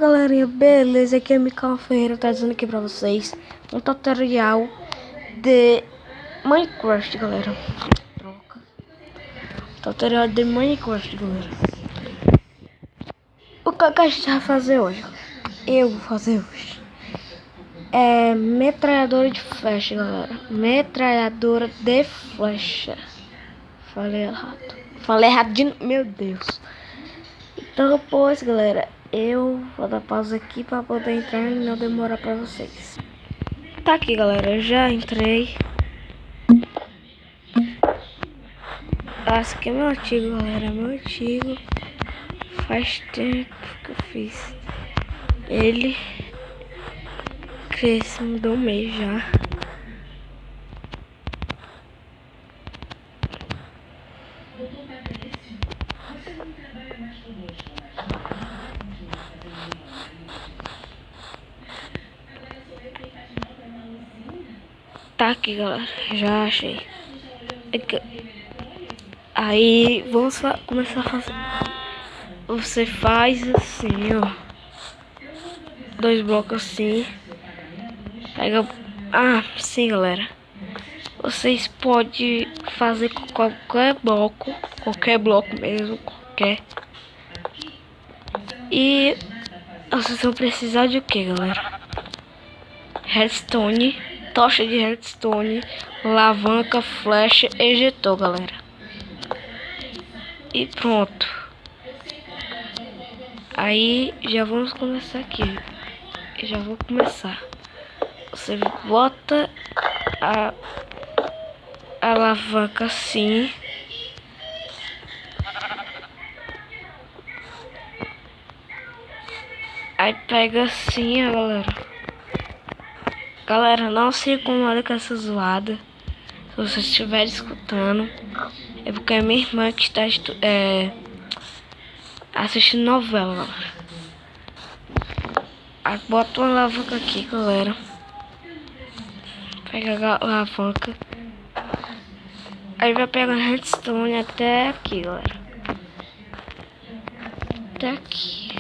galerinha, beleza? Aqui é Micael Ferreira trazendo aqui pra vocês um tutorial de Minecraft, galera. Tutorial de Minecraft, galera. O que a gente vai fazer hoje? Eu vou fazer hoje é metralhadora de flecha, galera. Metralhadora de flecha. Falei errado de... Meu Deus. Então, pois, galera, eu vou dar pausa aqui pra poder entrar e não demorar pra vocês. Tá aqui, galera, eu já entrei. Esse aqui é meu antigo, galera, meu antigo. Faz tempo que eu fiz ele. Cresce, mudou um mês já. Tá aqui, galera, já achei. Aí vamos começar a fazer. Você faz assim, ó, 2 blocos assim. Pega. Ah, sim, galera. Vocês podem fazer com qualquer bloco mesmo, qualquer. E vocês vão precisar de o que, galera? Redstone, tocha de redstone, alavanca, flecha, ejetor, galera. E pronto. Aí já vamos começar aqui. Já vou começar. Você bota a alavanca assim. Aí pega assim, ó, galera. Galera, não se incomoda com essa zoada. Se você estiver escutando, é porque é minha irmã que está assistindo novela, galera. Aí bota uma alavanca aqui, galera. Pega a alavanca. Aí vai pegar redstone até aqui, galera. Até aqui.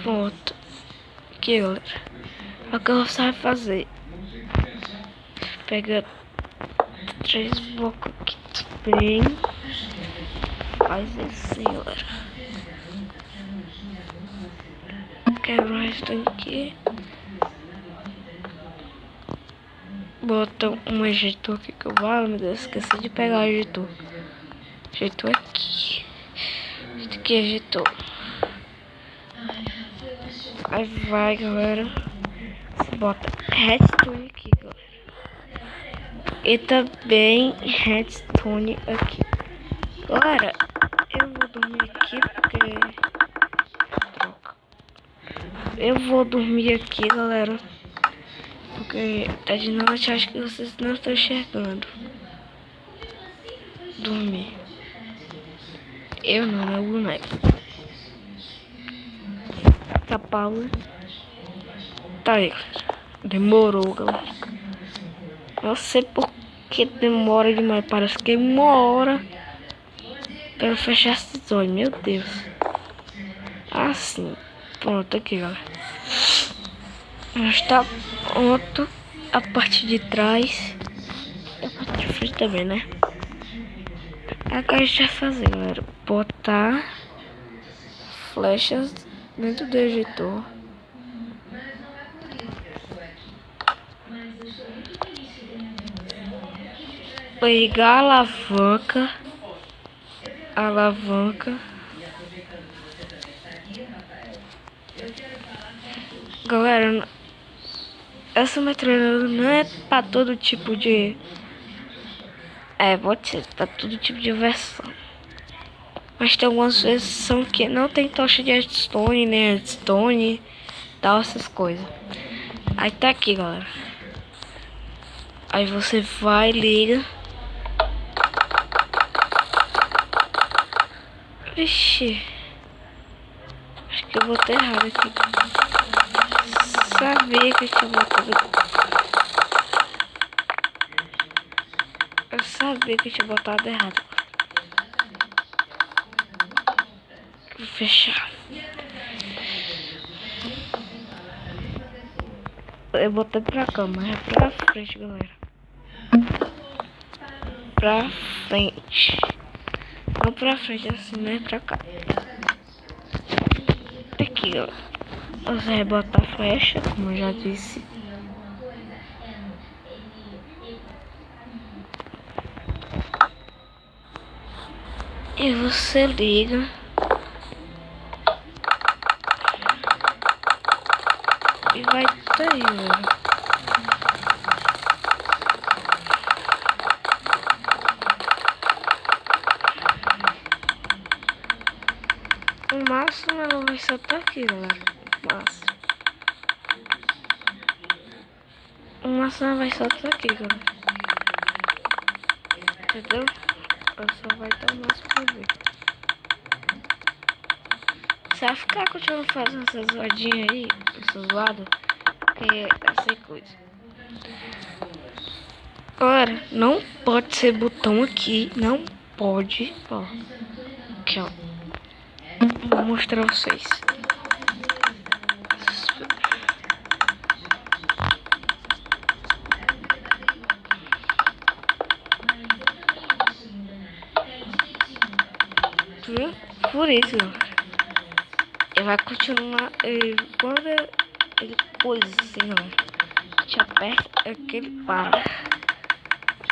Pronto. Aqui, galera. É o que você vai fazer. Pega 3 blocos aqui também. Faz assim, galera. Quebra o resto aqui. Bota um ejetor aqui que eu vou. Meu Deus, esqueci de pegar o ejetor. Ejetor aqui. Este aqui é ejetor. Aí vai, galera. Você bota redstone aqui, galera. E também redstone aqui. Galera, eu vou dormir aqui porque... Eu vou dormir aqui, galera. Porque tá de noite, acho que vocês não estão enxergando. Dormir. Eu não, meu boneco. Tá Paula. Tá aí, galera. Demorou, galera. Não sei por que demora demais. Parece que é 1 hora pra eu fechar esses olhos. Meu Deus. Assim. Pronto, aqui, galera. Já está pronto a parte de trás e a parte de frente também, né? Agora a gente vai fazer, galera. Botar flechas dentro do ejetor. Pegar a alavanca. Galera, essa metralhadora não é pra todo tipo de... pode ser pra todo tipo de versão. Mas tem algumas versões que não tem tocha de redstone, nem redstone, tal, essas coisas. Aí tá aqui, galera. Aí você vai, liga. Vixe. Acho que eu botei errado aqui. Sabia que eu tinha botado. Eu sabia que eu tinha botado errado. Vou fechar. Eu botei pra cá, mas é pra frente, galera. Pra frente. Não pra frente assim, né? Pra cá. Aqui, galera. Você vai botar a flecha, como eu já disse. E você liga. E vai daí, galera. O máximo ela vai soltar aqui, galera. O máximo ela vai soltar aqui, galera. Entendeu? Ela só vai dar o máximo pra ver. Você vai ficar continuando fazendo essas zoadinhas aí, essas zoadas, que é essa coisa. Galera, não pode ser botão aqui, não pode. Ó, aqui, ó. Vou mostrar pra vocês. Por isso, ele vai continuar. Quando ele coisa assim, ó, te aperta, é que ele para.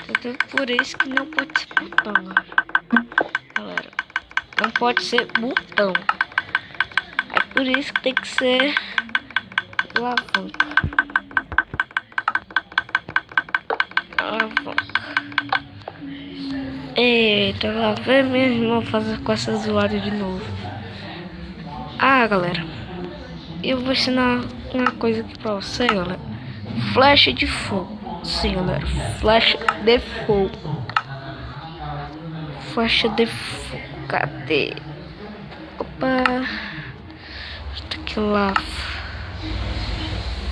Então, por isso que não pode ser botão, galera. Não pode ser botão. É por isso que tem que ser alavanca. Eita, lá vem minha irmã fazer com essa zoada de novo. Ah, galera, eu vou ensinar uma coisa aqui pra você, galera. Flecha de fogo. Sim, galera, flecha de fogo. Flecha de fogo. Cadê? Opa. Tá aqui lá.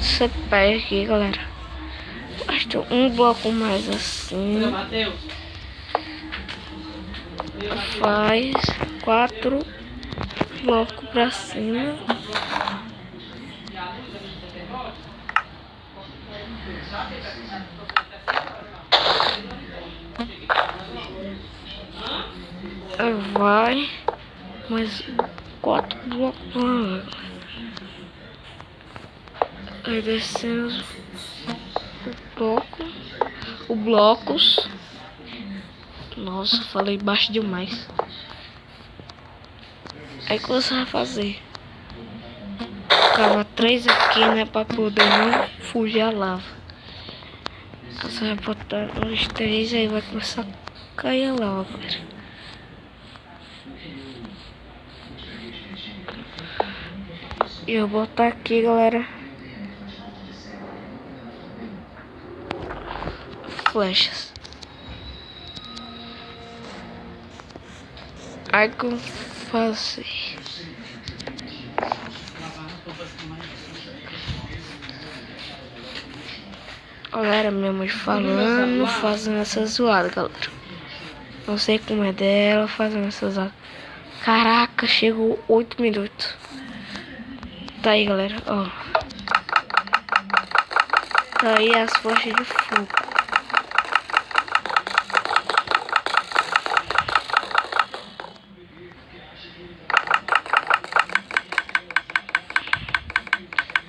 Você pega aqui, galera. Basta um bloco mais assim. Faz 4 blocos pra cima. Vai mais 4 blocos. Aí descemos o blocos. Nossa, falei baixo demais. Aí que você vai fazer? Cava 3 aqui, né? Pra poder não fugir a lava. Você vai botar uns 3 aí, vai começar a cair a lava, galera. E eu vou botar aqui, galera, flechas. Aí como fazer? Galera, minha mãe falando, fazendo essa zoada, galera. Não sei como é dela, fazendo essa zoada. Caraca, chegou 8 minutos. Tá aí, galera, ó. Tá aí as flechas de fogo.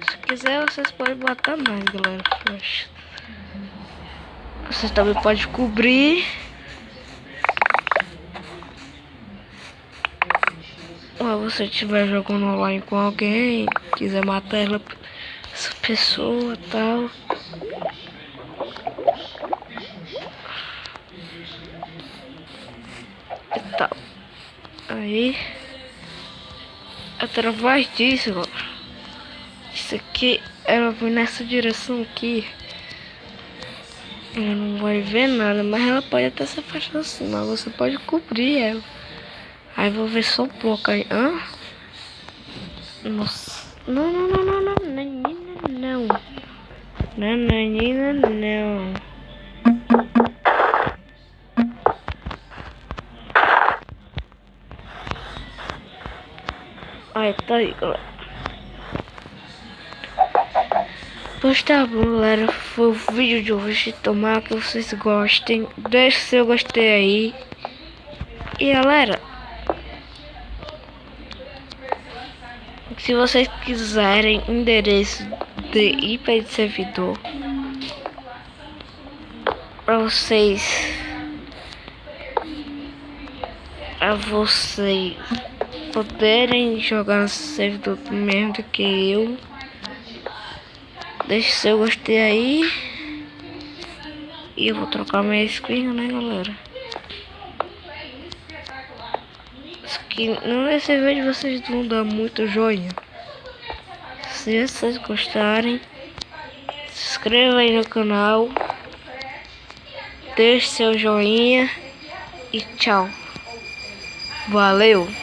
Se quiser, vocês podem botar mais, galera, flecha. Vocês também podem cobrir. Ou você estiver jogando online com alguém, quiser matar essa pessoa e tal. E tal. Aí, através disso, ó, isso aqui, ela vai nessa direção aqui. Ela não vai ver nada, mas ela pode até se afastar assim, mas você pode cobrir ela. Aí vou ver só um pouco aí. Hã? Nossa. Não, não, não, não, não. Nanina, não. Nananina, não. Aí, tá aí, galera. Pois tá bom, galera. Foi o vídeo de hoje. Tomara que vocês gostem. Deixe seu gostei aí. E galera, se vocês quiserem endereço de IP de servidor para vocês poderem jogar no servidor do mesmo do que eu, deixe seu gostei aí. E eu vou trocar minha skin, né, galera? Nesse vídeo vocês vão dar muito joinha. Se vocês gostarem, se inscreva aí no canal, deixe seu joinha e tchau. Valeu!